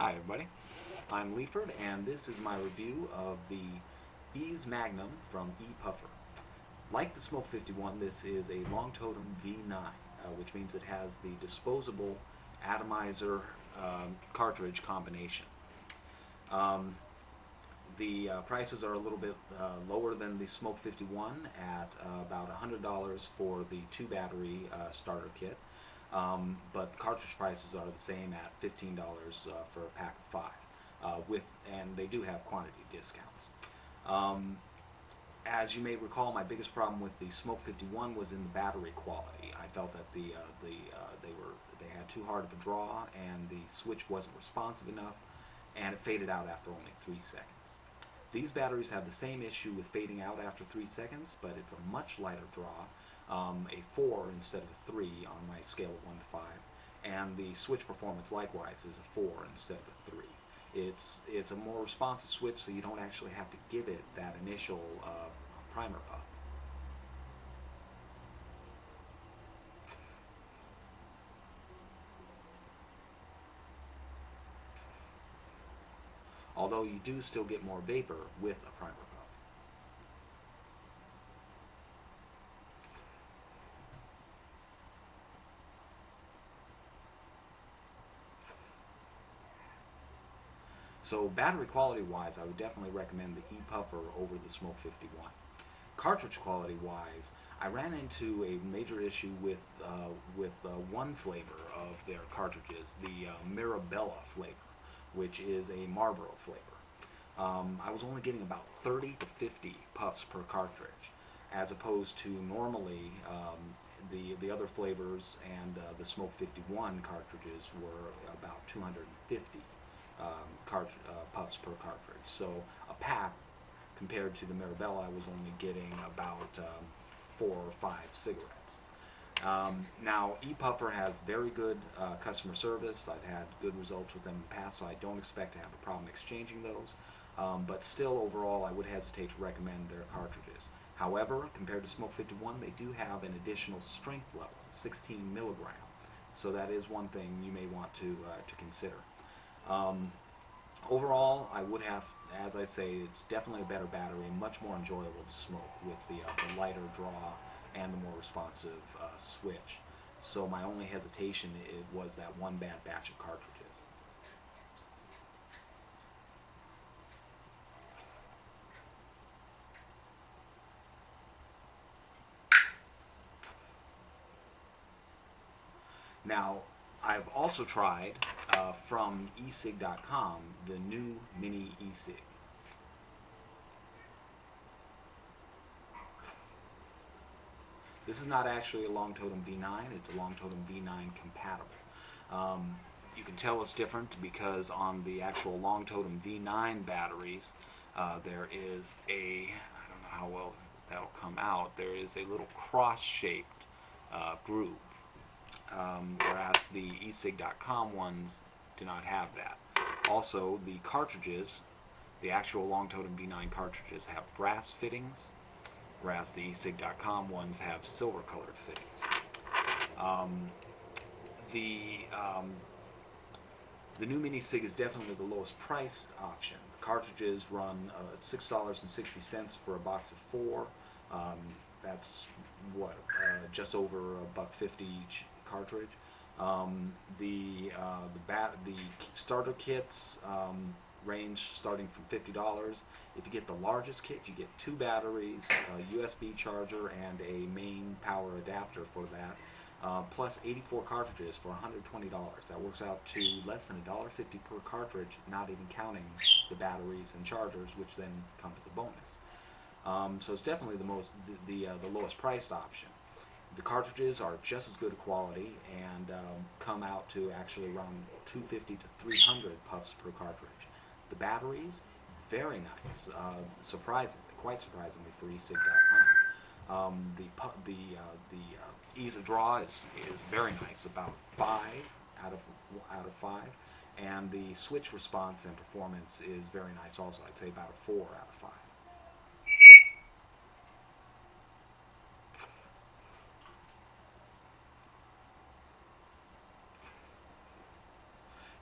Hi everybody, I'm Leaford and this is my review of the Magnum from ePuffer. Like the Smoke 51, this is a Long Totem V9, which means it has the disposable atomizer cartridge combination. The prices are a little bit lower than the Smoke 51 at about $100 for the 2-battery starter kit. But the cartridge prices are the same at $15 for a pack of 5, and they do have quantity discounts. As you may recall, my biggest problem with the Smoke 51 was in the battery quality. I felt that they had too hard of a draw, and the switch wasn't responsive enough, and it faded out after only 3 seconds. These batteries have the same issue with fading out after 3 seconds, but it's a much lighter draw. A 4 instead of a 3 on my scale of 1 to 5, and the switch performance likewise is a 4 instead of a 3. It's a more responsive switch, so you don't actually have to give it that initial primer puff. Although you do still get more vapor with a primer puff. So battery quality wise, I would definitely recommend the ePuffer over the Smoke 51. Cartridge quality wise, I ran into a major issue with one flavor of their cartridges, the Mirabella flavor, which is a Marlboro flavor. I was only getting about 30 to 50 puffs per cartridge, as opposed to normally the other flavors and the Smoke 51 cartridges were about 250 puffs per cartridge. So a pack compared to the Mirabella, I was only getting about 4 or 5 cigarettes. Now, ePuffer has very good customer service. I've had good results with them in the past, so I don't expect to have a problem exchanging those. But still, overall, I would hesitate to recommend their cartridges. However, compared to Smoke 51, they do have an additional strength level, 16 milligram. So that is one thing you may want to consider. Overall, I would have, as I say, it's definitely a better battery and much more enjoyable to smoke with the lighter draw and the more responsive switch. So my only hesitation was that one bad batch of cartridges. Now, I've also tried from eCig.com the new Mini e-cig. This is not actually a Long Totem V9, it's a Long Totem V9 compatible. You can tell it's different because on the actual Long Totem V9 batteries, there is a, I don't know how well that'll come out, there is a little cross-shaped groove. Whereas the eCig.com ones do not have that. Also, the cartridges, the actual Long Totem V9 cartridges, have brass fittings, whereas the eCig.com ones have silver-colored fittings. The new Minicig is definitely the lowest priced option. The cartridges run $6.60 for a box of 4. That's what, just over $1.50 each cartridge. The starter kits range starting from $50. If you get the largest kit, you get 2 batteries, a USB charger, and a main power adapter for that, plus 84 cartridges for $120. That works out to less than $1.50 per cartridge, not even counting the batteries and chargers, which then come as a bonus. So it's definitely the lowest priced option. The cartridges are just as good a quality and come out to actually around 250 to 300 puffs per cartridge. The batteries, very nice, quite surprisingly for eCig.com. The ease of draw is very nice, about 5 out of 5, and the switch response and performance is very nice also. I'd say about a 4 out of 5.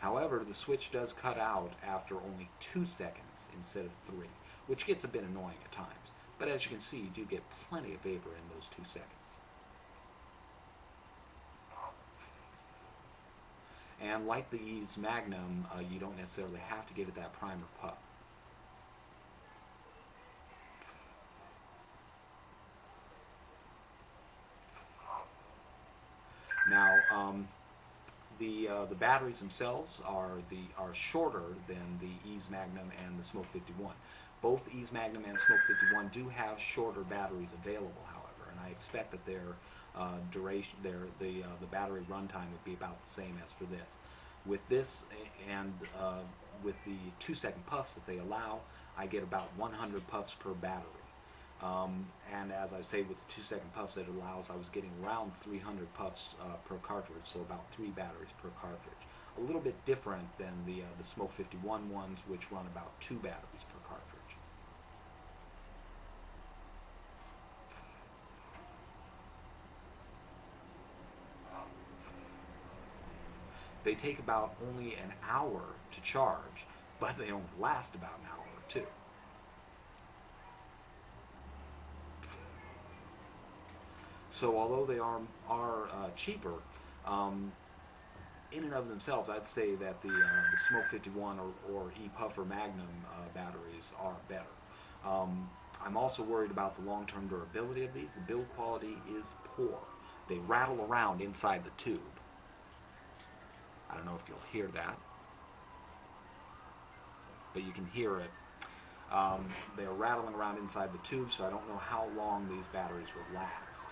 However, the switch does cut out after only 2 seconds instead of 3, which gets a bit annoying at times. But as you can see, you do get plenty of vapor in those 2 seconds. And like the e's Magnum, you don't necessarily have to give it that primer puff. Now, the batteries themselves are shorter than the e's Magnum and the Smoke 51. Both e's Magnum and Smoke 51 do have shorter batteries available, however, and I expect that their duration, the battery runtime would be about the same as for this. With this and with the 2-second puffs that they allow, I get about 100 puffs per battery. And as I say, with the 2-second puffs that it allows, I was getting around 300 puffs per cartridge, so about 3 batteries per cartridge. A little bit different than the Smoke 51 ones, which run about 2 batteries per cartridge. They take about only an hour to charge, but they only last about an hour or 2. So although they are cheaper, in and of themselves, I'd say that the Smoke 51 or ePuffer Magnum batteries are better. I'm also worried about the long-term durability of these. The build quality is poor. They rattle around inside the tube. I don't know if you'll hear that, but you can hear it. They're rattling around inside the tube, so I don't know how long these batteries will last.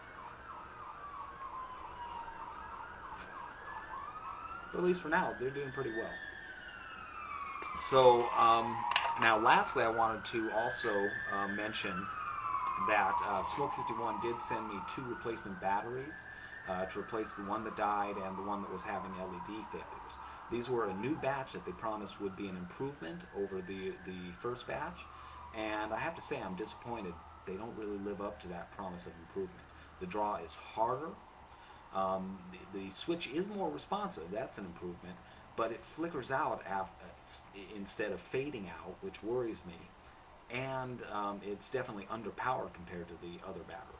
But at least for now, they're doing pretty well. So now lastly, I wanted to also mention that Smoke 51 did send me 2 replacement batteries to replace the one that died and the one that was having LED failures. These were a new batch that they promised would be an improvement over the first batch, and I have to say I'm disappointed. They don't really live up to that promise of improvement. The draw is harder. The switch is more responsive, that's an improvement, but it flickers out instead of fading out, which worries me, and it's definitely underpowered compared to the other batteries.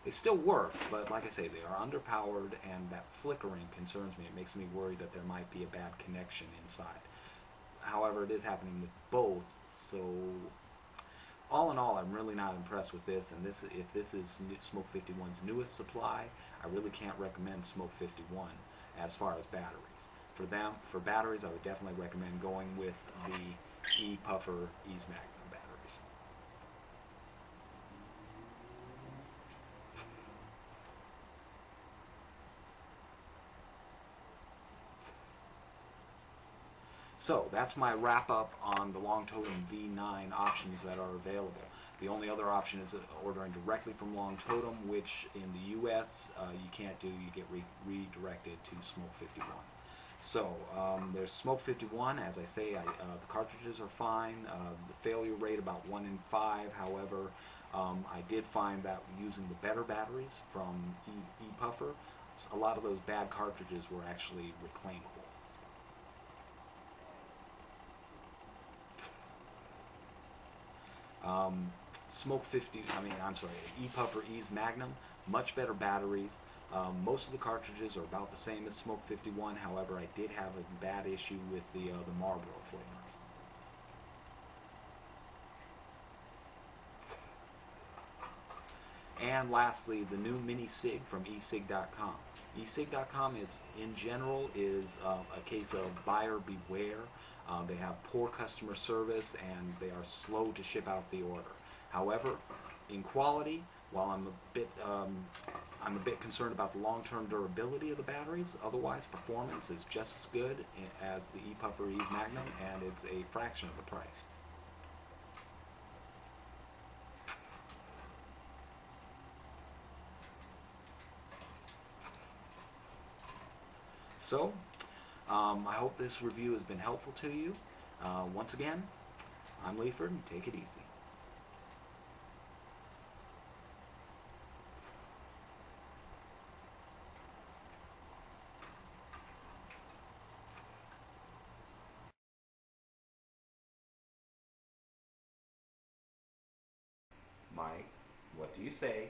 They still work, but like I say, they are underpowered, and that flickering concerns me. It makes me worry that there might be a bad connection inside. However, it is happening with both, so all in all, I'm really not impressed with this, and if this is Smoke 51's newest supply, I really can't recommend Smoke 51 as far as batteries. For batteries, I would definitely recommend going with the ePuffer e's Magnum batteries. So that's my wrap up on the Long Totem V9 options that are available. The only other option is ordering directly from Long Totem, which in the US you can't do. You get redirected to Smoke 51. So there's Smoke 51. As I say, the cartridges are fine. The failure rate about 1 in 5. However, I did find that using the better batteries from ePuffer, a lot of those bad cartridges were actually reclaimable. ePuffer e's Magnum, much better batteries. Most of the cartridges are about the same as Smoke 51. However, I did have a bad issue with the Marlboro flavor. And lastly, the new Minicig from eCig.com. eCig.com is, in general, is a case of buyer beware. They have poor customer service, and they are slow to ship out the order. However, in quality, while I'm a bit concerned about the long-term durability of the batteries, otherwise performance is just as good as the ePuffer e's Magnum, and it's a fraction of the price. So, I hope this review has been helpful to you. Once again, I'm Leaford, and take it easy. you say